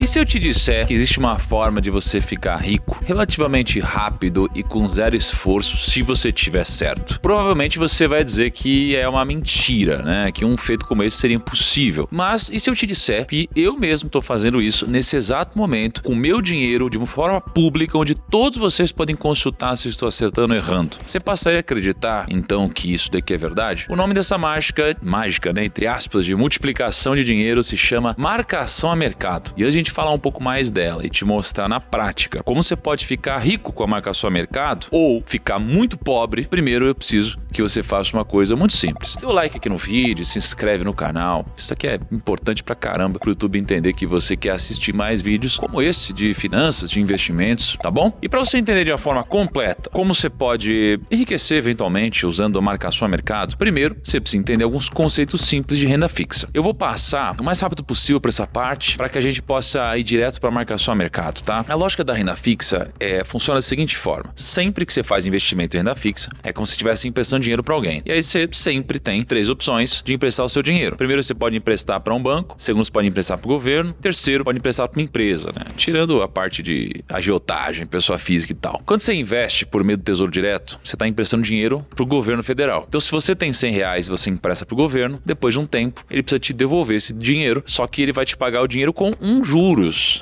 E se eu te disser que existe uma forma de você ficar rico relativamente rápido e com zero esforço se você tiver certo? Provavelmente você vai dizer que é uma mentira, né? Que um feito como esse seria impossível. Mas e se eu te disser que eu mesmo estou fazendo isso nesse exato momento, com meu dinheiro, de uma forma pública, onde todos vocês podem consultar se estou acertando ou errando? Você passaria a acreditar, então, que isso daqui é verdade? O nome dessa mágica, né? Entre aspas, de multiplicação de dinheiro se chama marcação a mercado. E a gente falar um pouco mais dela e te mostrar na prática como você pode ficar rico com a marcação a mercado ou ficar muito pobre. Primeiro eu preciso que você faça uma coisa muito simples. Dê o like aqui no vídeo, se inscreve no canal. Isso aqui é importante pra caramba pro YouTube entender que você quer assistir mais vídeos como esse de finanças, de investimentos, tá bom? E para você entender de uma forma completa como você pode enriquecer eventualmente usando a marcação a mercado, primeiro você precisa entender alguns conceitos simples de renda fixa. Eu vou passar o mais rápido possível para essa parte para que a gente possa ir direto para a marcação a mercado, tá? A lógica da renda fixa funciona da seguinte forma: sempre que você faz investimento em renda fixa, é como se estivesse emprestando dinheiro para alguém. E aí você sempre tem três opções de emprestar o seu dinheiro. Primeiro, você pode emprestar para um banco. Segundo, você pode emprestar para o governo. Terceiro, pode emprestar para uma empresa, né? Tirando a parte de agiotagem, pessoa física e tal. Quando você investe por meio do Tesouro Direto, você está emprestando dinheiro para o governo federal. Então, se você tem R$100 e você empresta para o governo, depois de um tempo, ele precisa te devolver esse dinheiro, só que ele vai te pagar o dinheiro com juros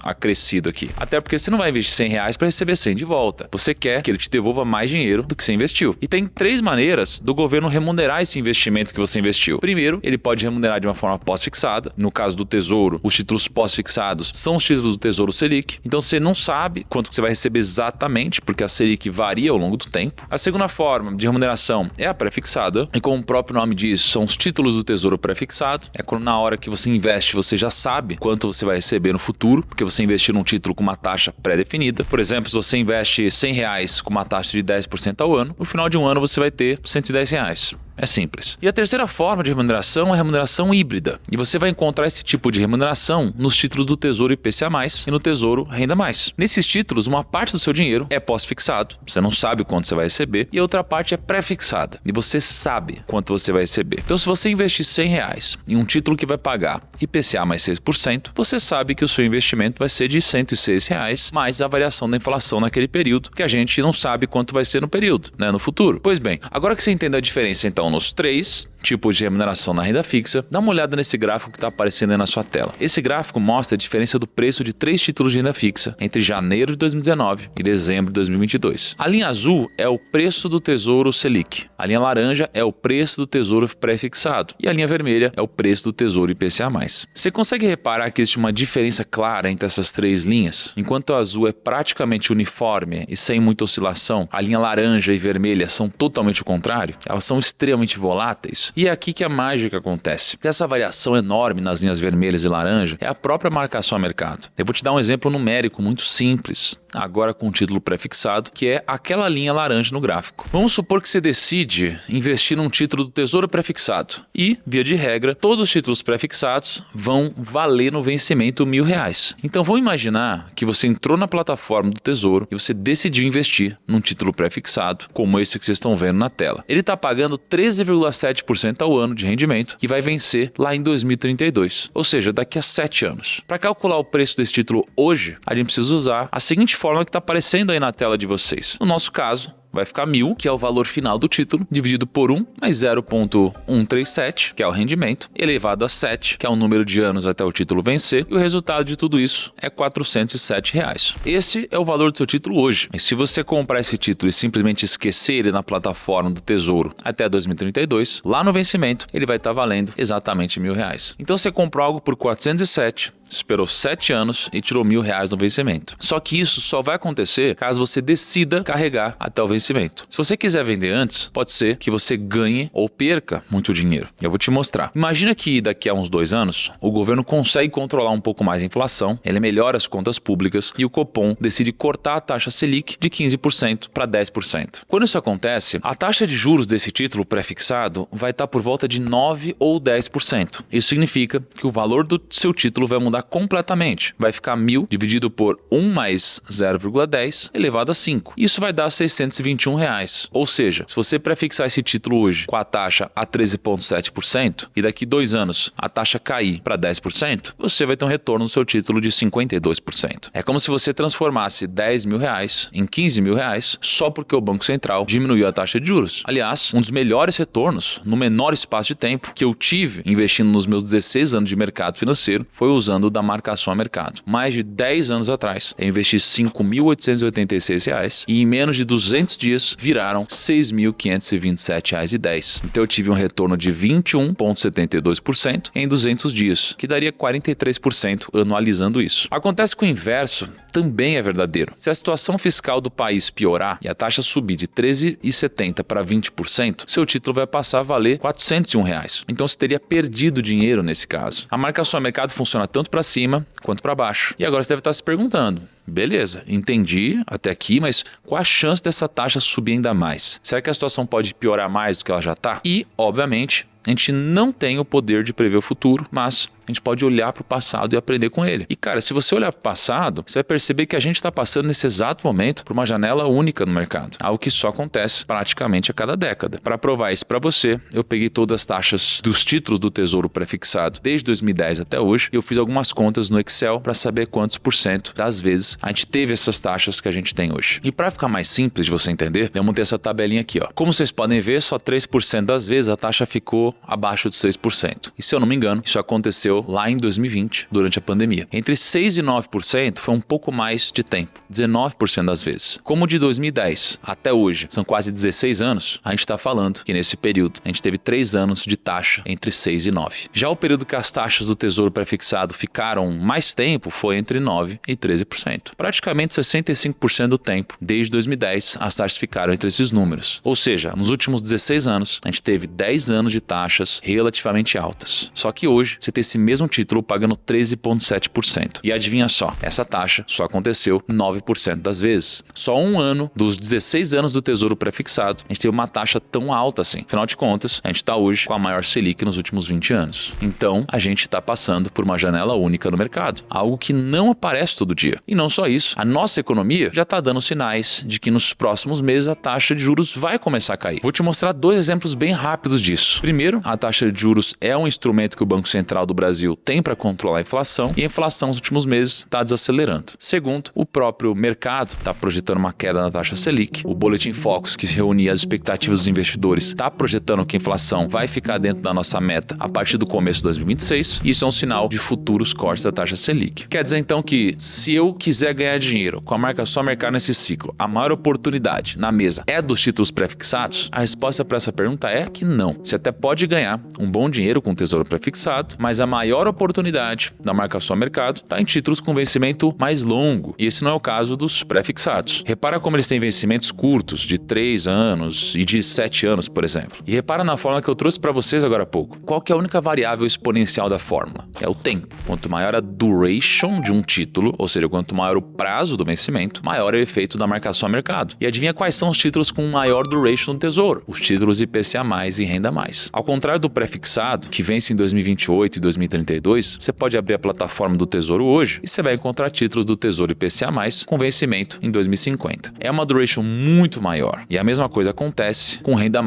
acrescido aqui. Até porque você não vai investir R$100 para receber 100 de volta. Você quer que ele te devolva mais dinheiro do que você investiu. E tem três maneiras do governo remunerar esse investimento que você investiu. Primeiro, ele pode remunerar de uma forma pós-fixada. No caso do Tesouro, os títulos pós-fixados são os títulos do Tesouro Selic. Então você não sabe quanto que você vai receber exatamente, porque a Selic varia ao longo do tempo. A segunda forma de remuneração é a pré-fixada. E como o próprio nome diz, são os títulos do Tesouro pré-fixado. É quando na hora que você investe, você já sabe quanto você vai receber no futuro, porque você investiu num título com uma taxa pré-definida. Por exemplo, se você investe R$100 com uma taxa de 10% ao ano, no final de um ano você vai ter R$110. É simples. E a terceira forma de remuneração é a remuneração híbrida. E você vai encontrar esse tipo de remuneração nos títulos do Tesouro IPCA+, e no Tesouro Renda+. Nesses títulos, uma parte do seu dinheiro é pós-fixado, você não sabe quanto você vai receber, e a outra parte é pré-fixada, e você sabe quanto você vai receber. Então, se você investir R$100 em um título que vai pagar IPCA mais 6%, você sabe que o seu investimento vai ser de R$106, mais a variação da inflação naquele período, que a gente não sabe quanto vai ser no período, né, no futuro. Pois bem, agora que você entende a diferença, então, nos três tipos de remuneração na renda fixa, dá uma olhada nesse gráfico que está aparecendo aí na sua tela. Esse gráfico mostra a diferença do preço de três títulos de renda fixa entre janeiro de 2019 e dezembro de 2022. A linha azul é o preço do Tesouro Selic, a linha laranja é o preço do Tesouro pré-fixado e a linha vermelha é o preço do Tesouro IPCA+. Você consegue reparar que existe uma diferença clara entre essas três linhas? Enquanto a azul é praticamente uniforme e sem muita oscilação, a linha laranja e vermelha são totalmente o contrário, elas são extremamente voláteis. E é aqui que a mágica acontece. Essa variação enorme nas linhas vermelhas e laranja é a própria marcação a mercado. Eu vou te dar um exemplo numérico muito simples, agora com o título pré-fixado, que é aquela linha laranja no gráfico. Vamos supor que você decide investir num título do Tesouro pré-fixado e, via de regra, todos os títulos pré-fixados vão valer no vencimento R$1.000. Então vamos imaginar que você entrou na plataforma do Tesouro e você decidiu investir num título pré-fixado, como esse que vocês estão vendo na tela. Ele está pagando 13,7% ao ano de rendimento e vai vencer lá em 2032, ou seja, daqui a 7 anos. Para calcular o preço desse título hoje, a gente precisa usar a seguinte forma que está aparecendo aí na tela de vocês. No nosso caso, vai ficar 1.000, que é o valor final do título, dividido por 1, mais 0,137, que é o rendimento, elevado a 7, que é o número de anos até o título vencer, e o resultado de tudo isso é R$407. Esse é o valor do seu título hoje. E se você comprar esse título e simplesmente esquecer ele na plataforma do Tesouro até 2032, lá no vencimento, ele vai estar valendo exatamente R$1.000. Então você comprou algo por 407, esperou 7 anos e tirou R$1.000 no vencimento. Só que isso só vai acontecer caso você decida carregar até o vencimento. Se você quiser vender antes, pode ser que você ganhe ou perca muito dinheiro. Eu vou te mostrar. Imagina que daqui a uns 2 anos, o governo consegue controlar um pouco mais a inflação, ele melhora as contas públicas e o Copom decide cortar a taxa Selic de 15% para 10%. Quando isso acontece, a taxa de juros desse título pré-fixado vai estar por volta de 9 ou 10%. Isso significa que o valor do seu título vai mudar completamente. Vai ficar 1.000 dividido por 1 mais 0,10 elevado a 5. Isso vai dar R$621. Ou seja, se você prefixar esse título hoje com a taxa a 13,7% e daqui 2 anos a taxa cair para 10%, você vai ter um retorno no seu título de 52%. É como se você transformasse R$10.000 em R$15.000 só porque o Banco Central diminuiu a taxa de juros. Aliás, um dos melhores retornos no menor espaço de tempo que eu tive investindo nos meus 16 anos de mercado financeiro foi usando da marcação a mercado. Mais de 10 anos atrás, eu investi R$5.886 e em menos de 200 dias viraram R$6.527,10. Então eu tive um retorno de 21,72% em 200 dias, que daria 43% anualizando isso. Acontece que o inverso também é verdadeiro. Se a situação fiscal do país piorar e a taxa subir de 13,70% para 20%, seu título vai passar a valer R$401. Então você teria perdido dinheiro nesse caso. A marcação a mercado funciona tanto para cima quanto para baixo. E agora você deve estar se perguntando: beleza, entendi até aqui, mas qual a chance dessa taxa subir ainda mais? Será que a situação pode piorar mais do que ela já está? E, obviamente, a gente não tem o poder de prever o futuro, mas a gente pode olhar para o passado e aprender com ele. E cara, se você olhar para o passado, você vai perceber que a gente está passando nesse exato momento por uma janela única no mercado. Algo que só acontece praticamente a cada década. Para provar isso para você, eu peguei todas as taxas dos títulos do Tesouro prefixado desde 2010 até hoje e eu fiz algumas contas no Excel para saber quantos % das vezes a gente teve essas taxas que a gente tem hoje. E para ficar mais simples de você entender, eu montei essa tabelinha aqui, ó. Como vocês podem ver, só 3% das vezes a taxa ficou abaixo de 6%. E se eu não me engano, isso aconteceu lá em 2020, durante a pandemia. Entre 6% e 9% foi um pouco mais de tempo, 19% das vezes. Como de 2010 até hoje são quase 16 anos, a gente está falando que nesse período a gente teve 3 anos de taxa entre 6 e 9. Já o período que as taxas do Tesouro prefixado ficaram mais tempo foi entre 9 e 13%. Praticamente 65% do tempo, desde 2010, as taxas ficaram entre esses números. Ou seja, nos últimos 16 anos, a gente teve 10 anos de taxas relativamente altas. Só que hoje, você tem esse mesmo título pagando 13,7%. E adivinha só, essa taxa só aconteceu 9% das vezes. Só um ano dos 16 anos do Tesouro prefixado, a gente teve uma taxa tão alta assim. Afinal de contas, a gente está hoje com a maior Selic nos últimos 20 anos. Então, a gente está passando por uma janela única no mercado. Algo que não aparece todo dia. E não só isso, a nossa economia já está dando sinais de que nos próximos meses a taxa de juros vai começar a cair. Vou te mostrar 2 exemplos bem rápidos disso. Primeiro, a taxa de juros é um instrumento que o Banco Central do Brasil tem para controlar a inflação e a inflação nos últimos meses está desacelerando. Segundo, o próprio mercado está projetando uma queda na taxa Selic. O Boletim Focus, que reunia as expectativas dos investidores, está projetando que a inflação vai ficar dentro da nossa meta a partir do começo de 2026. E isso é um sinal de futuros cortes da taxa Selic. Quer dizer então que se eu quiser ganhar dinheiro com a marcação a mercado nesse ciclo, a maior oportunidade na mesa é dos títulos prefixados? A resposta para essa pergunta é que não. Você até pode ganhar um bom dinheiro com o Tesouro prefixado, mas a maior oportunidade da marcação a mercado está em títulos com vencimento mais longo, e esse não é o caso dos prefixados. Repara como eles têm vencimentos curtos, de 3 anos e de 7 anos, por exemplo. E repara na fórmula que eu trouxe para vocês agora há pouco. Qual que é a única variável exponencial da fórmula? É o tempo. Quanto maior a duration de um título, ou seja, quanto maior o prazo do vencimento, maior é o efeito da marcação a mercado. E adivinha quais são os títulos com maior duration no Tesouro? Os títulos IPCA+, e Renda+. Ao contrário do prefixado, que vence em 2028 e 2032, você pode abrir a plataforma do Tesouro hoje e você vai encontrar títulos do Tesouro IPCA+, com vencimento em 2050. É uma duration muito maior. E a mesma coisa acontece com o Renda+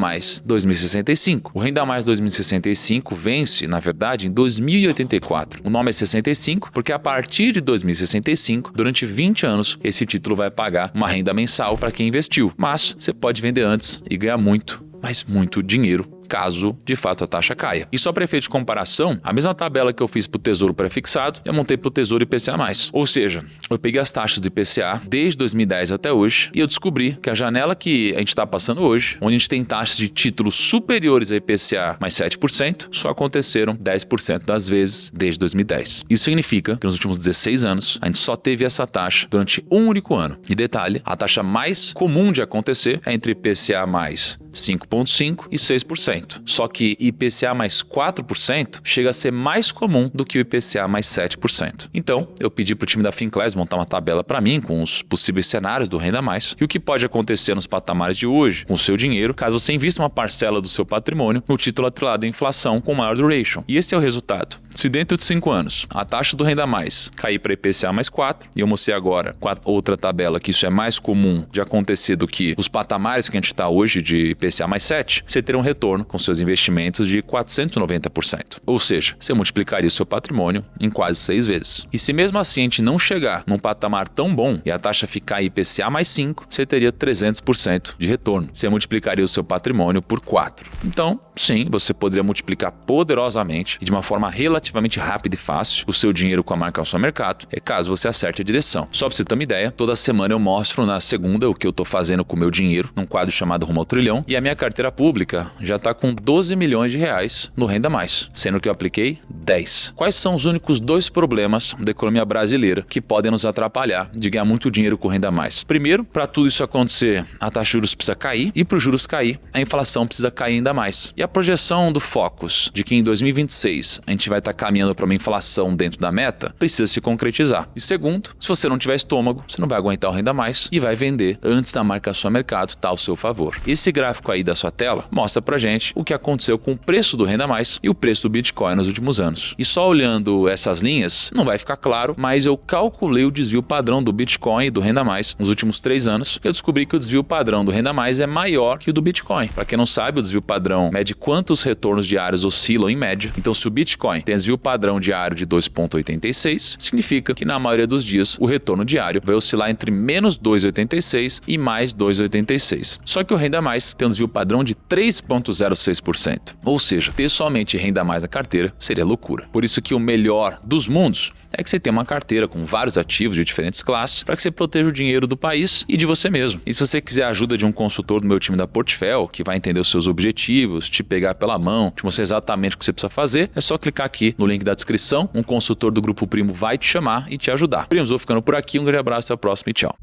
2065. O Renda+ 2065 vence, na verdade, em 2084. O nome é 65 porque a partir de 2065, durante 20 anos, esse título vai pagar uma renda mensal para quem investiu. Mas você pode vender antes e ganhar muito, mas muito dinheiro, caso de fato a taxa caia. E só para efeito de comparação, a mesma tabela que eu fiz para o Tesouro prefixado, eu montei para o Tesouro IPCA+. Ou seja, eu peguei as taxas do IPCA desde 2010 até hoje e eu descobri que a janela que a gente está passando hoje, onde a gente tem taxas de títulos superiores a IPCA mais 7%, só aconteceram 10% das vezes desde 2010. Isso significa que nos últimos 16 anos, a gente só teve essa taxa durante um único ano. E detalhe, a taxa mais comum de acontecer é entre IPCA mais 5,5% e 6%. Só que IPCA mais 4% chega a ser mais comum do que o IPCA mais 7%. Então, eu pedi para o time da Finclass montar uma tabela para mim com os possíveis cenários do Renda+, e o que pode acontecer nos patamares de hoje com o seu dinheiro, caso você invista uma parcela do seu patrimônio no título atrelado à inflação com maior duration. E esse é o resultado. Se dentro de 5 anos a taxa do Renda Mais cair para IPCA mais 4, e eu mostrei agora com a outra tabela que isso é mais comum de acontecer do que os patamares que a gente está hoje de IPCA mais 7, você teria um retorno com seus investimentos de 490%. Ou seja, você multiplicaria o seu patrimônio em quase 6 vezes. E se mesmo assim a gente não chegar num patamar tão bom e a taxa ficar IPCA mais 5, você teria 300% de retorno. Você multiplicaria o seu patrimônio por 4. Então, sim, você poderia multiplicar poderosamente e de uma forma relativamente rápida e fácil o seu dinheiro com a marca Só Mercado, caso você acerte a direção. Só para você ter uma ideia, toda semana eu mostro na segunda o que eu estou fazendo com o meu dinheiro num quadro chamado Rumo ao Trilhão, e a minha carteira pública já está com 12 milhões de reais no Renda Mais, sendo que eu apliquei 10. Quais são os únicos 2 problemas da economia brasileira que podem nos atrapalhar de ganhar muito dinheiro com Renda Mais? Primeiro, para tudo isso acontecer, a taxa de juros precisa cair, e para os juros cair, a inflação precisa cair ainda mais. E a projeção do Focus de que em 2026 a gente vai estar caminhando para uma inflação dentro da meta precisa se concretizar. E segundo, se você não tiver estômago, você não vai aguentar o Renda Mais e vai vender antes da marca Só Mercado estar ao seu favor. Esse gráfico aí da sua tela mostra pra gente o que aconteceu com o preço do Renda Mais e o preço do Bitcoin nos últimos anos. E só olhando essas linhas, não vai ficar claro, mas eu calculei o desvio padrão do Bitcoin e do Renda Mais nos últimos 3 anos e eu descobri que o desvio padrão do Renda Mais é maior que o do Bitcoin. Para quem não sabe, o desvio padrão mede quantos retornos diários oscilam em média. Então, se o Bitcoin tem desvio padrão diário de 2,86, significa que na maioria dos dias o retorno diário vai oscilar entre menos 2,86 e mais 2,86. Só que o Renda Mais tem um desvio padrão de 3,06%. Ou seja, ter somente Renda Mais na carteira seria loucura. Por isso que o melhor dos mundos é que você tenha uma carteira com vários ativos de diferentes classes para que você proteja o dinheiro do país e de você mesmo. E se você quiser a ajuda de um consultor do meu time da Portfel, que vai entender os seus objetivos, te pegar pela mão, te mostrar exatamente o que você precisa fazer, é só clicar aqui no link da descrição. Um consultor do Grupo Primo vai te chamar e te ajudar. Primos, vou ficando por aqui. Um grande abraço, até a próxima e tchau.